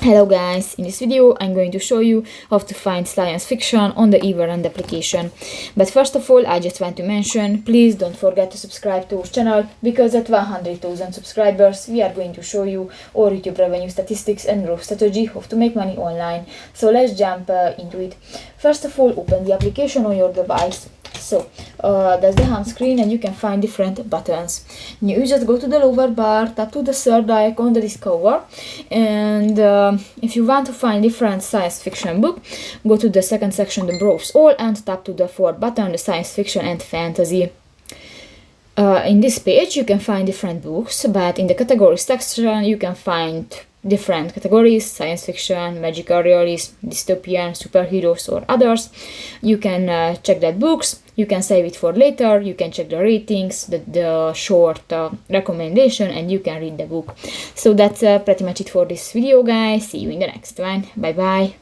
Hello guys, in this video I'm going to show you how to find science fiction on the Everand application. But first of all, I just want to mention, please don't forget to subscribe to our channel, because at 100,000 subscribers we are going to show you our YouTube revenue statistics and growth strategy, how to make money online. So let's jump into it. First of all, open the application on your device. So that's the home screen, and you can find different buttons. You just go to the lower bar, tap to the third icon, the Discover, and if you want to find different science fiction book, go to the second section, the Browse All, and tap to the fourth button, the Science Fiction and Fantasy. In this page you can find different books, but in the categories section you can find different categories: science fiction, magical realism, dystopian, superheroes, or others. You can check that books, you can save it for later, you can check the ratings, the short recommendation, and you can read the book. So that's pretty much it for this video, guys. See you in the next one. Bye bye.